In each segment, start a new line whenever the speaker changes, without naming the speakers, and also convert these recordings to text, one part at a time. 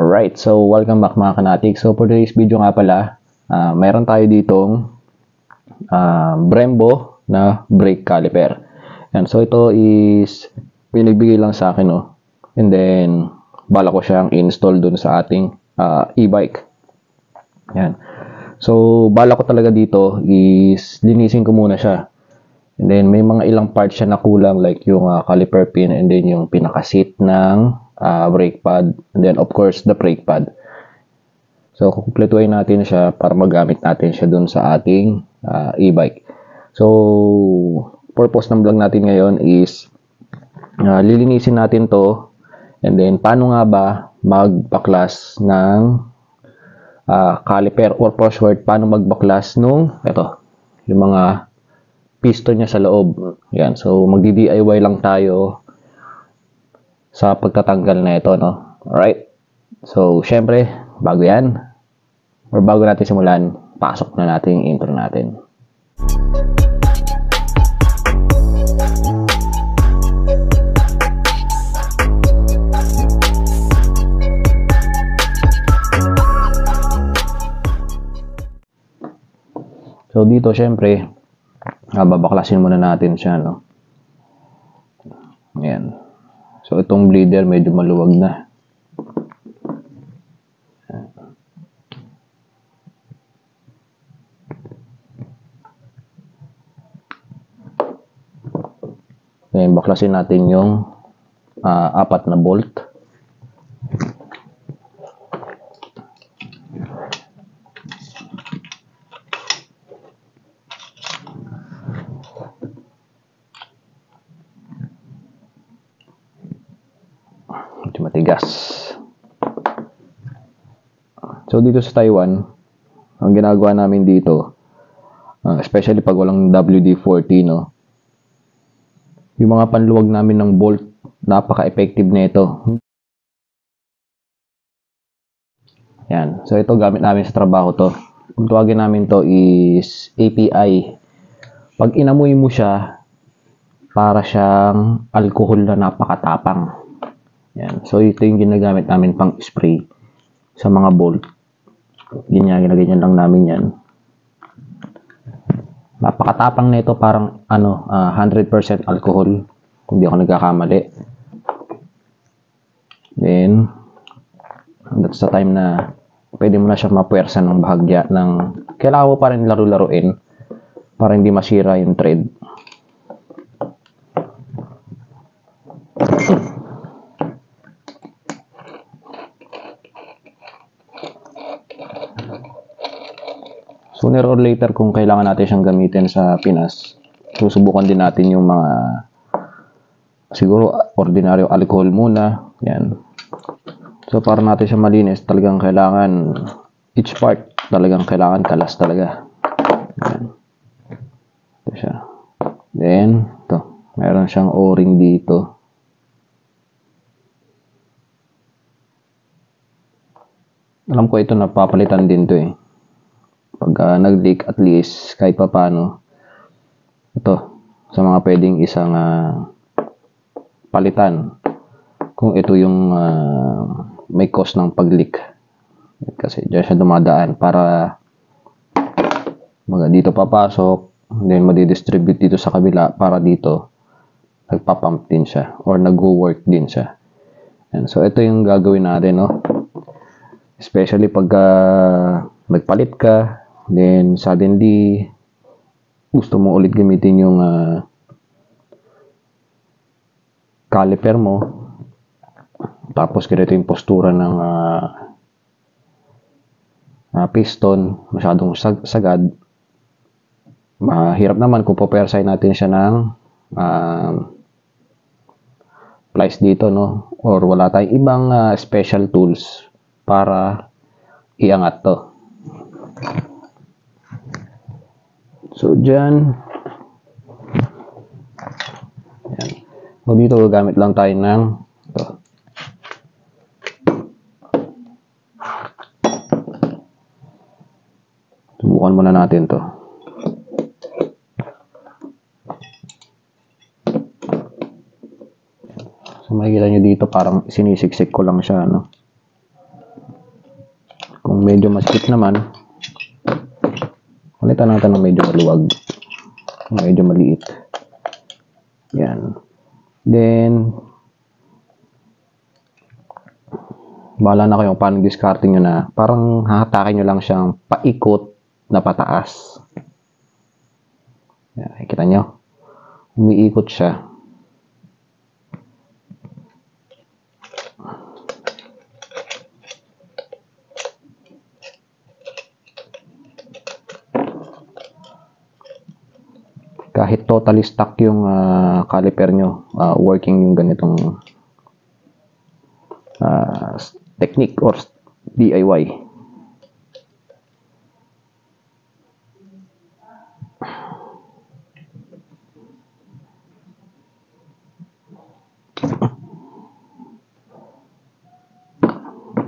Alright, so welcome back mga kanatik. So for today's video nga pala, mayroon tayo ditong Brembo na brake caliper. And so ito is pinagbigay lang sa akin, no? And then bala ko siyang install dun sa ating e-bike. Yan. So bala ko talaga dito is linisin ko muna siya. And then may mga ilang parts siya na kulang, like yung caliper pin and then yung pinaka-seat ng brake pad, and then of course the brake pad. So kukumpletuhin natin siya para magamit natin siya dun sa ating e-bike. So purpose ng vlog natin ngayon is lilinisin natin to, and then paano nga ba magbaklas ng caliper, or for short, paano magbaklas nung yung mga piston niya sa loob. Yan. So magdi-DIY lang tayo sa pagtatanggal na ito, no? Alright. So, syempre, bago yan, or bago natin simulan, pasok na natin yung intro natin. So, dito, syempre, babaklasin muna natin siya, no? Ayan. So, itong bleeder medyo maluwag na. Ayan, baklasin natin yung 4 na bolt. Matigas. So dito sa Taiwan, ang ginagawa namin dito, especially pag walang WD-40, no, yung mga panluwag namin ng bolt, napaka-effective na ito. Yan. So ito gamit namin sa trabaho to. Kung tawagin namin to is API. Pag inamoy mo siya, para siyang alcohol na napakatapang. Yan. So, ito yung ginagamit namin pang spray sa mga bolt. Ginagyan lang namin yan. Napakatapang na ito, parang 100% alcohol, kung di ako nagkakamali. Then, that's the time na pwede mo na siya mapuwersa ng bahagya ng kailangan mo pa rin laro-laruin para hindi masira yung thread. Sooner or later, kung kailangan natin siyang gamitin sa Pinas, susubukan din natin yung mga siguro ordinaryo alcohol muna. Yan. So para natin siya malinis, talagang kailangan each part, talagang kailangan kalas talaga. Yan. Ito siya. Then, ito. Meron siyang o-ring dito. Alam ko ito napapalitan din to eh. Pag nag-leak, at least kahit pa paano, ito sa mga pwedeng isang palitan kung ito yung may cause ng pag-leak, kasi dyan siya dumadaan para dito papasok, then madidistribute dito sa kabila para dito nagpapump din siya or nag-work din siya. And so ito yung gagawin natin, no? Especially pag nagpalit ka, then suddenly gusto mo ulit gamitin yung caliper mo, tapos ganito yung postura ng piston, masyadong sagad, mahirap naman kung papersahin natin siya ng plies dito, no? Or wala tayong ibang special tools para iangat to. So, dyan. Yan. So, dito gagamit lang tayo ng ito. Subukan muna natin to. So, makikita nyo dito parang sinisiksik ko lang siya, no? medyo masikip naman, palitan natin ng medyo maluwag, medyo maliit. Yan. Then, bahala na kayo paano discarding nyo na. Parang hahatakin nyo lang siyang paikot na pataas. Yan, kita nyo? Umiikot siya. Kahit totally stuck yung caliper nyo, working yung ganitong technique or DIY.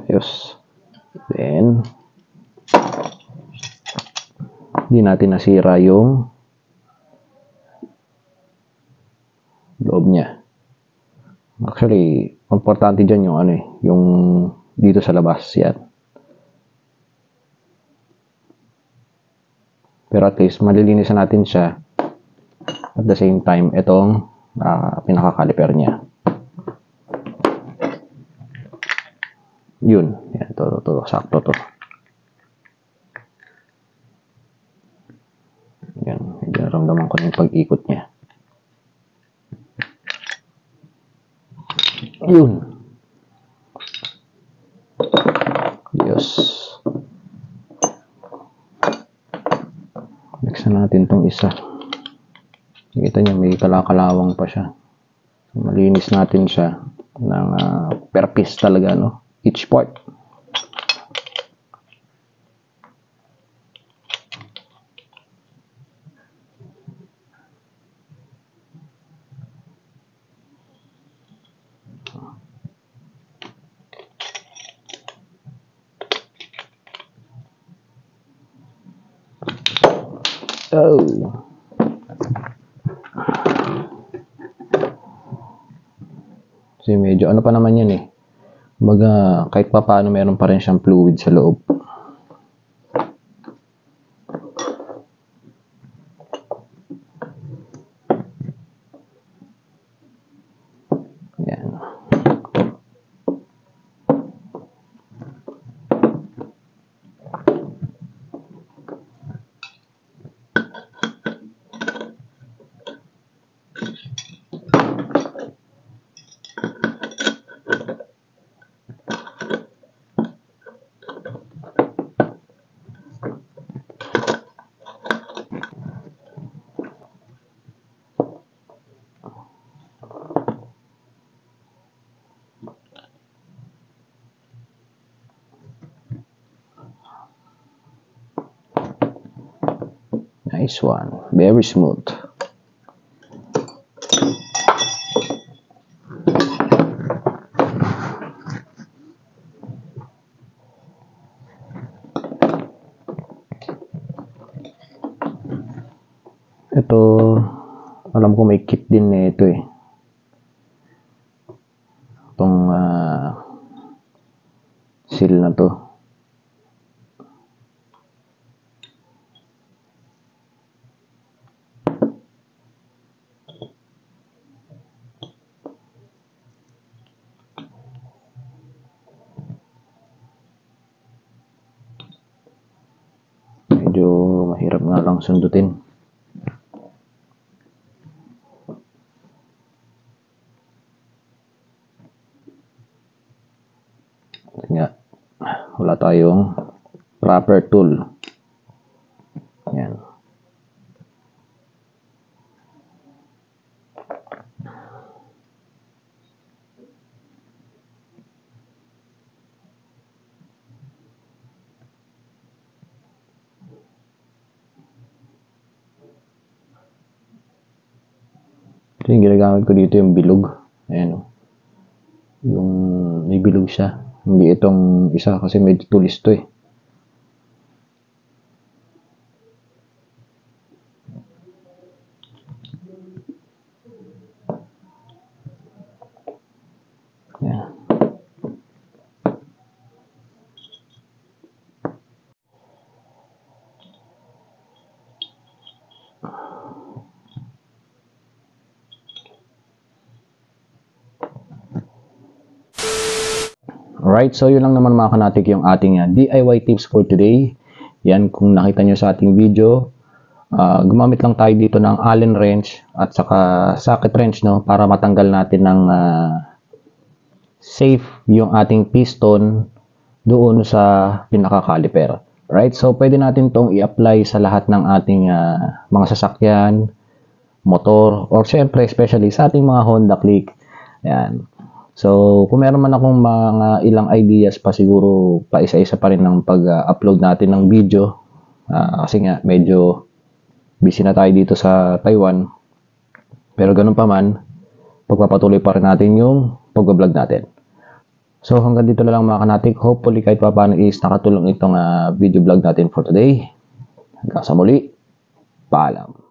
Yes. Then, hindi natin nasira yung loob niya. Actually, importante dyan yung yung dito sa labas. Yan. Pero at least, malilinisan natin siya. At the same time, itong pinaka-caliper niya. Yun. Yan, to. Sakto to. Yan. Naramdaman ko yung pag-ikot niya. Yun. Yes. Next na natin tong isa. Kita niyo may kalakalawang pa siya. Malinis natin siya ng per piece talaga, no? Each part. Oh. Kasi medyo ano pa naman yan eh. Kumbaga, kahit pa paano meron pa rin siyang fluid sa loob. Yan. Nice one. Very smooth. Ito, alam ko may kit din na ito eh. Itong seal na to. Medyo mahirap nga lang sundutin. Nga, wala tayong proper tool. Yan. Ito yung ginagamit ko dito yung bilog. Ayan o. Yung may bilog siya. Hindi itong isa kasi medyo tulis to eh. Ayan. Alright, so yun lang naman mga kanatik yung ating DIY tips for today. Yan, kung nakita nyo sa ating video, gumamit lang tayo dito ng Allen wrench at saka socket wrench, no, para matanggal natin ng safe yung ating piston doon sa pinaka-caliper. Right? So, pwede natin itong i-apply sa lahat ng ating mga sasakyan, motor, or syempre, especially sa ating mga Honda Click. Ayan. So, kung meron man akong mga ilang ideas pa, siguro pa isa-isa pa rin ng pag-upload natin ng video. Kasi nga, medyo busy na tayo dito sa Taiwan. Pero ganun pa man, pagpapatuloy pa rin natin yung pag-vlog natin. So, hanggang dito na lang mga kanatik. Hopefully, kahit pa paano is nakatulong itong video vlog natin for today. Hanggang sa muli, paalam.